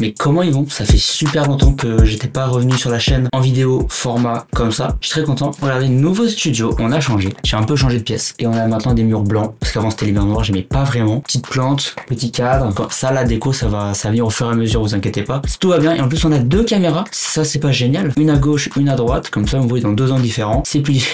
Mais comment ils vont? Ça fait super longtemps que j'étais pas revenu sur la chaîne en vidéo format comme ça. Je suis très content. Regardez, nouveau studio, on a changé. J'ai un peu changé de pièce. Et on a maintenant des murs blancs. Parce qu'avant c'était les murs noirs, j'aimais pas vraiment. Petite plante, petit cadre. Ça, la déco, ça va venir au fur et à mesure, vous inquiétez pas. Tout va bien. Et en plus, on a deux caméras. Ça, c'est pas génial. Une à gauche, une à droite. Comme ça, vous voyez dans deux angles différents. C'est plus,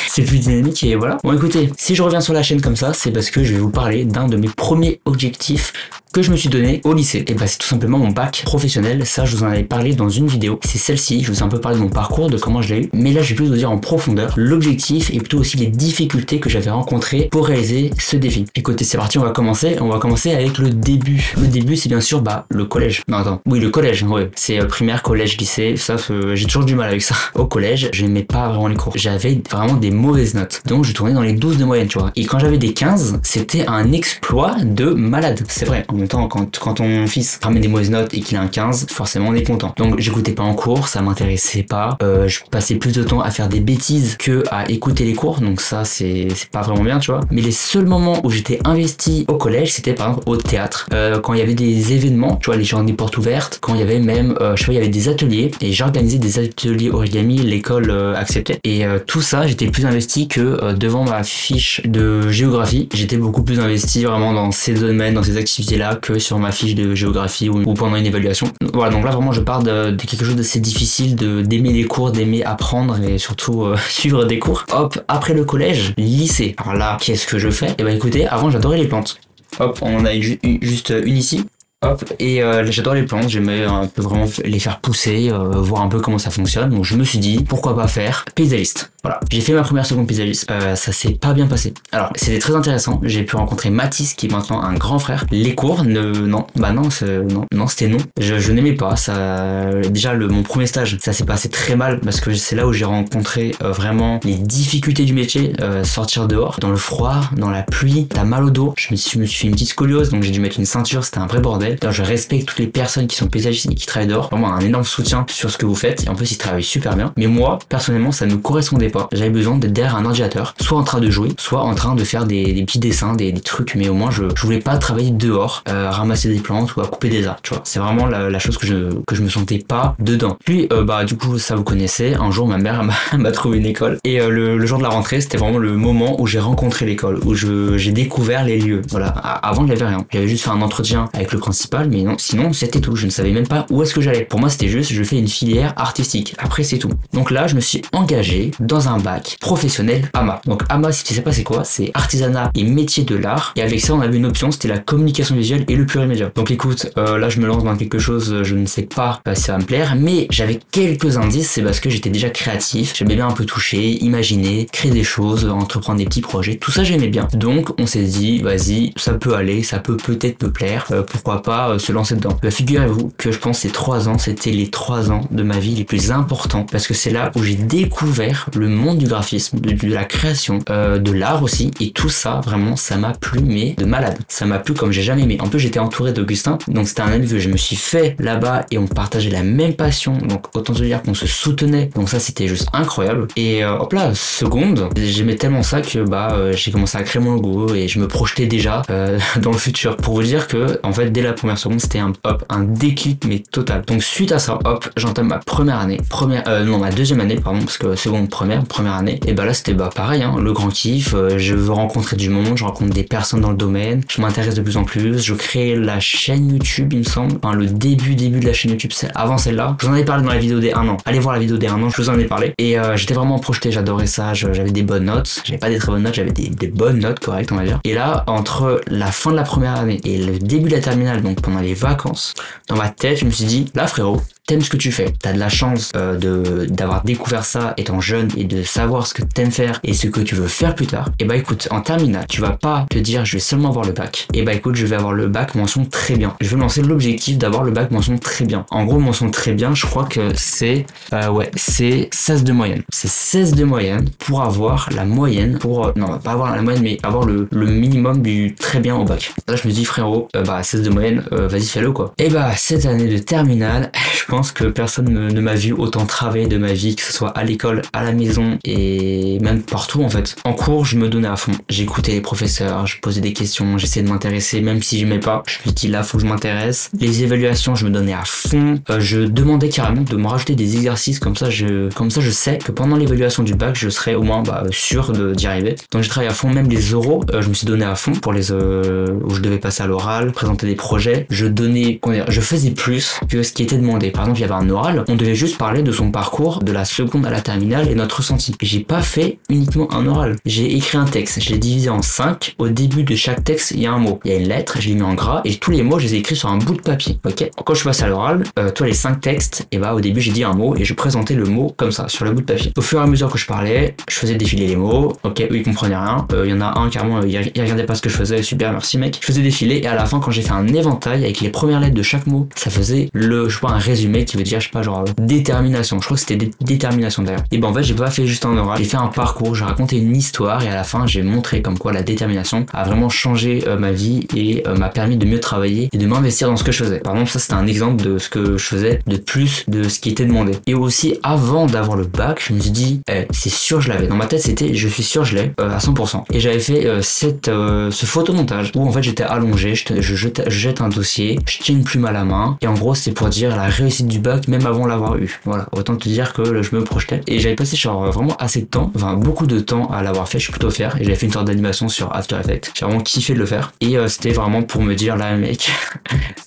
c'est plus dynamique et voilà. Bon, écoutez, si je reviens sur la chaîne comme ça, c'est parce que je vais vous parler d'un de mes premiers objectifs que je me suis donné au lycée. Et bah c'est tout simplement mon bac professionnel. Ça, je vous en avais parlé dans une vidéo. C'est celle-ci. Je vous ai un peu parlé de mon parcours, de comment je l'ai eu. Mais là, je vais plus vous dire en profondeur l'objectif et plutôt aussi les difficultés que j'avais rencontrées pour réaliser ce défi. Écoutez, c'est parti, on va commencer. On va commencer avec le début. Le début, c'est bien sûr le collège. Non, attends. Oui, le collège, ouais. C'est primaire, collège, lycée. Sauf j'ai toujours du mal avec ça. Au collège, je n'aimais pas vraiment les cours. J'avais vraiment des mauvaises notes. Donc, je tournais dans les 12 de moyenne, tu vois. Et quand j'avais des 15, c'était un exploit de malade. C'est vrai. En même temps, quand ton fils ramène des mauvaises notes et qu'il a un 15, forcément on est content. Donc j'écoutais pas en cours, ça m'intéressait pas. Je passais plus de temps à faire des bêtises que à écouter les cours. Donc ça c'est pas vraiment bien, tu vois. Mais les seuls moments où j'étais investi au collège, c'était par exemple au théâtre. Quand il y avait des événements, tu vois, les gens des portes ouvertes. Quand il y avait même, je sais pas, il y avait des ateliers et j'organisais des ateliers origami, l'école acceptait. Et tout ça, j'étais plus investi que devant ma fiche de géographie. J'étais beaucoup plus investi vraiment dans ces domaines, dans ces activités-là que sur ma fiche de géographie ou pendant une évaluation. Voilà, donc là vraiment je pars de quelque chose d'assez difficile, d'aimer les cours, d'aimer apprendre et surtout suivre des cours. Hop, après le collège, lycée. Alors là, qu'est-ce que je fais? Eh ben écoutez, avant j'adorais les plantes. Hop, on en a juste une ici. Hop, et j'adore les plantes, j'aimais un peu vraiment les faire pousser, voir un peu comment ça fonctionne. Donc je me suis dit, pourquoi pas faire paysagiste. Voilà, j'ai fait ma première seconde paysagiste, ça s'est pas bien passé. Alors c'était très intéressant, j'ai pu rencontrer Mathis qui est maintenant un grand frère. Les cours, non, c'était non. Je n'aimais pas, ça. Déjà mon premier stage, ça s'est passé très mal parce que c'est là où j'ai rencontré vraiment les difficultés du métier, sortir dehors, dans le froid, dans la pluie, t'as mal au dos. Je me suis fait une petite scoliose, donc j'ai dû mettre une ceinture, c'était un vrai bordel. Alors, je respecte toutes les personnes qui sont paysagistes et qui travaillent dehors. Vraiment un énorme soutien sur ce que vous faites. Et en plus, ils travaillent super bien. Mais moi, personnellement, ça ne me correspondait pas. J'avais besoin d'être derrière un ordinateur, soit en train de jouer, soit en train de faire des petits dessins, des trucs. Mais au moins, je voulais pas travailler dehors, ramasser des plantes ou à couper des arbres. Tu vois, c'est vraiment la chose que je me sentais pas dedans. Puis, du coup, ça vous connaissez. Un jour, ma mère m'a trouvé une école. Et le jour de la rentrée, c'était vraiment le moment où j'ai rencontré l'école, où j'ai découvert les lieux. Voilà. Avant, je n'avais rien. J'avais juste fait un entretien avec le principal, mais non, sinon c'était tout. Je ne savais même pas où est-ce que j'allais. Pour moi, c'était juste, je fais une filière artistique. Après, c'est tout. Donc là, je me suis engagé dans un bac professionnel AMA. Donc AMA, si tu sais pas c'est quoi, c'est artisanat et métier de l'art. Et avec ça, on avait une option, c'était la communication visuelle et le plurimédia. Donc écoute, là, je me lance dans quelque chose, je ne sais pas si ça va me plaire, mais j'avais quelques indices. C'est parce que j'étais déjà créatif. J'aimais bien un peu toucher, imaginer, créer des choses, entreprendre des petits projets. Tout ça, j'aimais bien. Donc on s'est dit, vas-y, ça peut aller, ça peut peut-être me plaire. Pourquoi pas se lancer dedans. Figurez-vous que je pense ces 3 ans, c'était les 3 ans de ma vie les plus importants parce que c'est là où j'ai découvert le monde du graphisme, de la création, de l'art aussi, et tout ça, vraiment, ça m'a plu, mais de malade. Ça m'a plu comme j'ai jamais aimé. En plus, j'étais entouré d'Augustin, donc c'était un ami que je me suis fait là-bas et on partageait la même passion, donc autant te dire qu'on se soutenait, donc ça c'était juste incroyable. Et hop là, seconde, j'aimais tellement ça que j'ai commencé à créer mon logo et je me projetais déjà dans le futur. Pour vous dire que, en fait, dès la première seconde, c'était un déclic mais total. Donc suite à ça, hop, j'entame ma première année, ma deuxième année, pardon, parce que seconde, première année, et là c'était pareil, hein, le grand kiff, je veux rencontrer du monde, je rencontre des personnes dans le domaine, je m'intéresse de plus en plus, je crée la chaîne YouTube, il me semble, enfin, le début de la chaîne YouTube, c'est avant celle-là, je vous en avais parlé dans la vidéo des 1 an, allez voir la vidéo des 1 an, je vous en ai parlé, et j'étais vraiment projeté, j'adorais ça, j'avais des bonnes notes, j'avais pas des très bonnes notes, j'avais des bonnes notes correctes on va dire, et là, entre la fin de la première année et le début de la terminale, donc pendant les vacances, dans ma tête, je me suis dit, là frérot, t'aimes ce que tu fais, t'as de la chance d'avoir découvert ça étant jeune et de savoir ce que t'aimes faire et ce que tu veux faire plus tard. Et écoute, en terminale, tu vas pas te dire je vais seulement avoir le bac. Et écoute, je vais avoir le bac mention très bien. Je vais me lancer l'objectif d'avoir le bac mention très bien. En gros, mention très bien, je crois que c'est 16 de moyenne. C'est 16 de moyenne pour avoir la moyenne, non, pas avoir la moyenne, mais avoir le minimum du très bien au bac. Là, je me dis frérot, 16 de moyenne, vas-y fais-le quoi. Et cette année de terminale, je pense que personne ne m'a vu autant travailler de ma vie, que ce soit à l'école, à la maison et même partout en fait. En cours, je me donnais à fond. J'écoutais les professeurs, je posais des questions, j'essayais de m'intéresser, même si j'aimais pas. Je me dis là, faut que je m'intéresse. Les évaluations, je me donnais à fond. Je demandais carrément de me rajouter des exercices, comme ça je sais que pendant l'évaluation du bac, je serais au moins sûr d'y arriver. Donc j'ai travaillé à fond, même les oraux, je me suis donné à fond pour les où je devais passer à l'oral, présenter des projets. Je faisais plus que ce qui était demandé. Par exemple, il y avait un oral, on devait juste parler de son parcours de la seconde à la terminale et notre ressenti. Et j'ai pas fait uniquement un oral. J'ai écrit un texte, je l'ai divisé en 5. Au début de chaque texte, il y a un mot. Il y a une lettre, je l'ai mis en gras et tous les mots, je les ai écrits sur un bout de papier. Ok. Quand je suis passé à l'oral, les 5 textes, et au début j'ai dit un mot et je présentais le mot comme ça sur le bout de papier. Au fur et à mesure que je parlais, je faisais défiler les mots. Ok, eux ils comprenaient rien. Il y en a un carrément, il regardait pas ce que je faisais. Super, merci mec. Je faisais défiler et à la fin quand j'ai fait un éventail avec les premières lettres de chaque mot, ça faisait un résumé qui veut dire détermination. Je crois que c'était détermination d'ailleurs. Et en fait j'ai pas fait juste un oral, j'ai fait un parcours, j'ai raconté une histoire et à la fin j'ai montré comme quoi la détermination a vraiment changé ma vie et m'a permis de mieux travailler et de m'investir dans ce que je faisais. Par exemple, ça c'était un exemple de ce que je faisais de plus de ce qui était demandé. Et aussi avant d'avoir le bac, je me suis dit c'est sûr je l'avais. Dans ma tête c'était je suis sûr je l'ai à 100%. Et j'avais fait ce photomontage où en fait j'étais allongé, je jette un dossier, je tiens une plume à la main et en gros c'est pour dire la réussite du bac même avant l'avoir eu. Voilà, autant te dire que je me projetais et j'avais passé vraiment assez de temps, beaucoup de temps à l'avoir fait, je suis plutôt fier et j'avais fait une sorte d'animation sur After Effects. J'ai vraiment kiffé de le faire et c'était vraiment pour me dire là mec,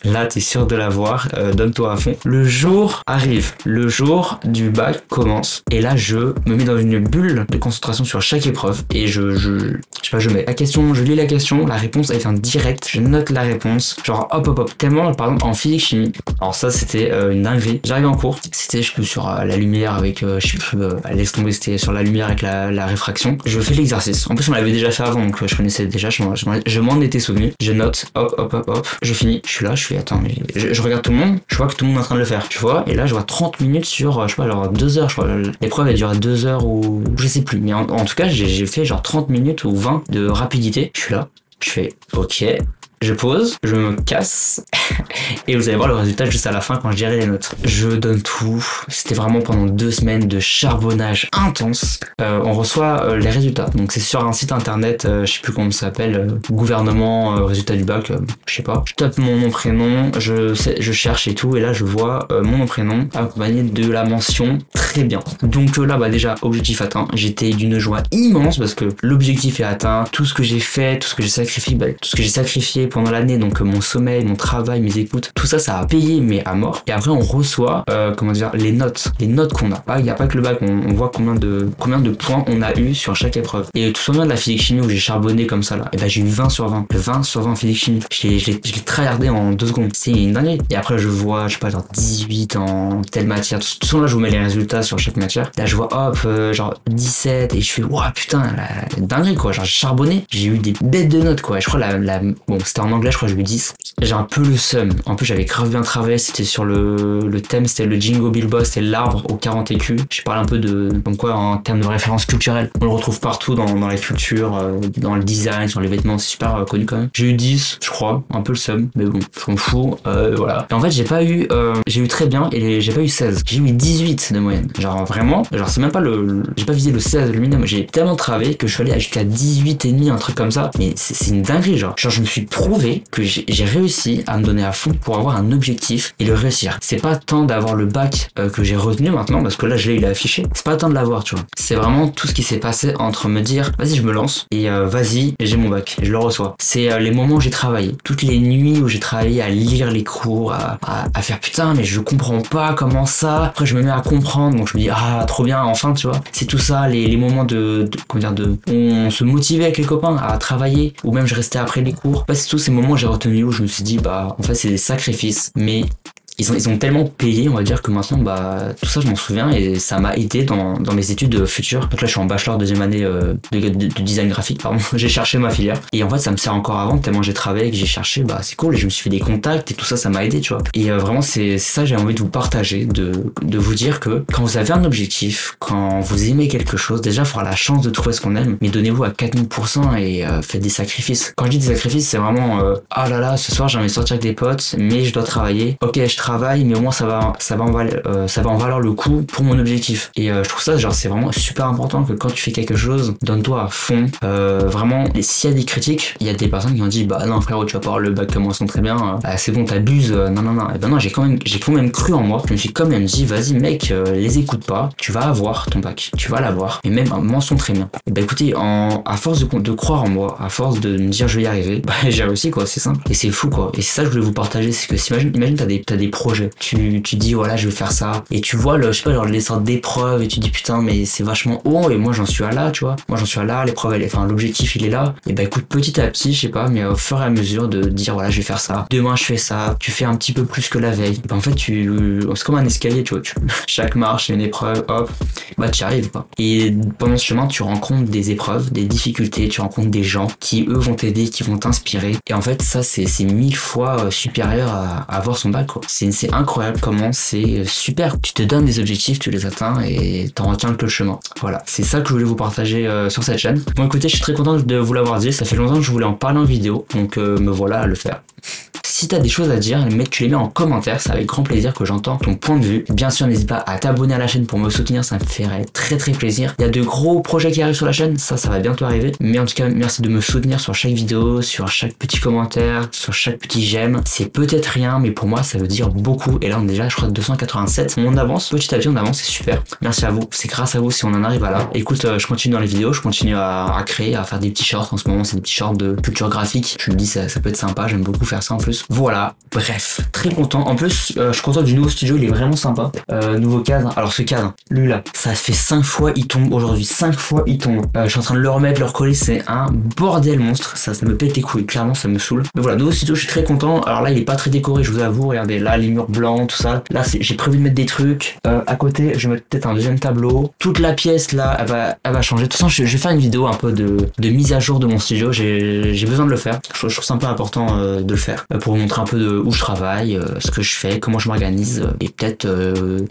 là t'es sûr de l'avoir, donne-toi à fond. Le jour arrive, le jour du bac commence et là je me mets dans une bulle de concentration sur chaque épreuve et je mets la question, je lis la question, la réponse elle vient direct, je note la réponse, hop, tellement par exemple en physique chimie. Alors ça c'était une dinguerie. J'arrive en cours, c'était sur la lumière avec laisse tomber, c'était sur la lumière avec la réfraction. Je fais l'exercice. En plus on l'avait déjà fait avant donc je connaissais déjà, je m'en étais souvenu. Je note, hop, je finis, je suis là, attends, mais je regarde tout le monde, je vois que tout le monde est en train de le faire, tu vois, et là je vois 30 minutes sur 2 heures, je crois, l'épreuve elle dure 2 heures ou je sais plus, mais en tout cas j'ai fait 30 minutes ou 20 de rapidité. Je suis là, je fais ok, je pose, je me casse et vous allez voir le résultat juste à la fin quand je dirai les notes. Je donne tout. C'était vraiment pendant 2 semaines de charbonnage intense. On reçoit les résultats. Donc c'est sur un site internet, je sais plus comment ça s'appelle, gouvernement résultat du bac, je sais pas. Je tape mon nom prénom, je cherche et tout et là je vois mon nom prénom accompagné de la mention très bien. Donc là déjà objectif atteint. J'étais d'une joie immense parce que l'objectif est atteint. Tout ce que j'ai fait, tout ce que j'ai sacrifié pendant l'année, donc mon sommeil, mon travail, mes écoutes, tout ça a payé mais à mort. Et après on reçoit les notes qu'on a. Il n'y a pas que le bac, on voit combien de points on a eu sur chaque épreuve. Et tout simplement de la physique chimie où j'ai charbonné comme ça là, et j'ai eu 20 sur 20 en physique chimie. Je l'ai tryhardé en 2 secondes. C'est une dinguerie. Et après je vois 18 en telle matière. De toute façon là je vous mets les résultats sur chaque matière. Là je vois 17 et je fais putain, la dinguerie quoi. J'ai charbonné, j'ai eu des bêtes de notes quoi. Et je crois c'était en anglais, je crois que j'ai eu 10. J'ai un peu le seum. En plus, j'avais grave bien travaillé. C'était sur le thème, c'était le Jingo Bill c'était l'arbre aux 40 écus. Je parle un peu comme quoi, en termes de référence culturelle. On le retrouve partout dans les cultures, dans le design, sur les vêtements. C'est super connu quand même. J'ai eu 10, je crois. Un peu le seum. Mais bon, je m'en fous. Voilà. Et en fait, j'ai eu très bien et j'ai pas eu 16. J'ai eu 18 de moyenne. Vraiment, c'est même pas j'ai pas visé le 16 le minimum. J'ai tellement travaillé que je suis allé jusqu'à 18 et demi, un truc comme ça. Mais c'est une dinguerie, je me suis prouvé que j'ai réussi à me donner à fond pour avoir un objectif et le réussir. C'est pas tant d'avoir le bac que j'ai retenu maintenant, parce que là il est affiché. C'est pas tant de l'avoir, tu vois. C'est vraiment tout ce qui s'est passé entre me dire vas-y je me lance et vas-y j'ai mon bac, je le reçois. C'est les moments où j'ai travaillé, toutes les nuits où j'ai travaillé à lire les cours, à faire putain mais je comprends pas comment ça. Après je me mets à comprendre, donc je me dis trop bien enfin, tu vois. C'est tout ça, les moments on se motivait avec les copains à travailler, ou même je restais après les cours. C'est tous ces moments que j'ai retenus où je me suis dit en fait c'est des sacrifices mais ils ont tellement payé, on va dire, que maintenant tout ça je m'en souviens et ça m'a aidé dans mes études futures. Donc là je suis en bachelor 2e année de design graphique, pardon. J'ai cherché ma filière et en fait ça me sert encore avant tellement j'ai travaillé que j'ai cherché, c'est cool et je me suis fait des contacts et tout ça m'a aidé, tu vois. Et vraiment c'est ça j'ai envie de vous partager, de vous dire que quand vous avez un objectif, quand vous aimez quelque chose, déjà il faut avoir la chance de trouver ce qu'on aime, mais donnez-vous à 4000% et faites des sacrifices. Quand je dis des sacrifices, c'est vraiment ce soir j'ai envie de sortir avec des potes mais je dois travailler. Ok, je travaille travail, mais au moins ça va en valoir le coup pour mon objectif. Et je trouve ça, genre, c'est vraiment super important que quand tu fais quelque chose, donne-toi à fond. Vraiment, et s'il y a des critiques, il y a des personnes qui ont dit, bah non frérot, tu vas pas avoir le bac comme moi, sont très bien, c'est bon, t'abuses, non. Et ben non, j'ai quand même cru en moi. Je me suis quand même dit, vas-y mec, les écoute pas, tu vas avoir ton bac, tu vas l'avoir, et même mention très bien. Et bah écoutez, à force de croire en moi, à force de me dire je vais y arriver, bah j'ai réussi quoi, c'est simple. Et c'est fou quoi. Et c'est ça que je voulais vous partager, c'est que imagine t'as des projets, tu dis voilà je vais faire ça, et tu vois je sais pas, genre les sortes d'épreuves, et tu dis putain mais c'est vachement haut, et moi j'en suis à là, tu vois. Moi j'en suis à là, l'épreuve l'objectif il est là. Et bah écoute, petit à petit, je sais pas, mais au fur et à mesure de dire voilà je vais faire ça, demain je fais ça, tu fais un petit peu plus que la veille. Bah en fait c'est comme un escalier, tu vois, chaque marche c'est une épreuve, hop, bah tu y arrives quoi. Et pendant ce chemin tu rencontres des épreuves, des difficultés, tu rencontres des gens qui eux vont t'aider, qui vont t'inspirer. Et en fait ça c'est 1000 fois supérieur à avoir son bac quoi. C'est incroyable comment c'est super. Tu te donnes des objectifs, tu les atteins et t'en retiens que le chemin. Voilà, c'est ça que je voulais vous partager sur cette chaîne. Bon écoutez, je suis très content de vous l'avoir dit, ça fait longtemps que je voulais en parler en vidéo, donc me voilà à le faire. Si t'as des choses à dire, tu les mets en commentaire, c'est avec grand plaisir que j'entends ton point de vue. Bien sûr, n'hésite pas à t'abonner à la chaîne pour me soutenir, ça me ferait très plaisir. Il y a de gros projets qui arrivent sur la chaîne, ça va bientôt arriver. Mais en tout cas, merci de me soutenir sur chaque vidéo, sur chaque petit commentaire, sur chaque petit j'aime. C'est peut-être rien, mais pour moi, ça veut dire beaucoup. Et là, on est déjà, je crois, 287. On avance, petit à petit, on avance, c'est super. Merci à vous, c'est grâce à vous si on en arrive à là. Écoute, je continue dans les vidéos, je continue à créer, à faire des petits shorts. En ce moment, c'est des petits shorts de culture graphique. Je me dis, ça peut être sympa, j'aime beaucoup faire ça en plus. Voilà, bref, très content. En plus, je suis content du nouveau studio, il est vraiment sympa. Nouveau cadre. Alors ce cadre, lui là, ça fait 5 fois il tombe aujourd'hui. 5 fois il tombe. Je suis en train de le remettre, le recoller, c'est un bordel monstre. Ça me pète les couilles, clairement ça me saoule. Mais voilà, nouveau studio, je suis très content. Alors là, il est pas très décoré, je vous avoue. Regardez, là, les murs blancs, tout ça. Là, j'ai prévu de mettre des trucs. À côté, je vais mettre peut-être un deuxième tableau. Toute la pièce là, elle va changer. De toute façon, je vais faire une vidéo un peu de mise à jour de mon studio. J'ai besoin de le faire. Je trouve ça un peu important de le faire. Pour vous montrer un peu de où je travaille, ce que je fais, comment je m'organise, et peut-être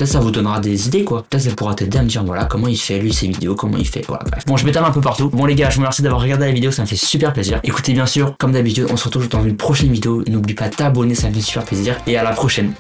ça vous donnera des idées quoi. Peut-être ça pourra t'aider à me dire voilà comment il fait lui ses vidéos, comment il fait, voilà bref. Bon, je m'étale un peu partout. Bon les gars, je vous remercie d'avoir regardé la vidéo, ça me fait super plaisir. Écoutez, bien sûr, comme d'habitude, on se retrouve dans une prochaine vidéo. N'oublie pas de t'abonner, ça me fait super plaisir, et à la prochaine.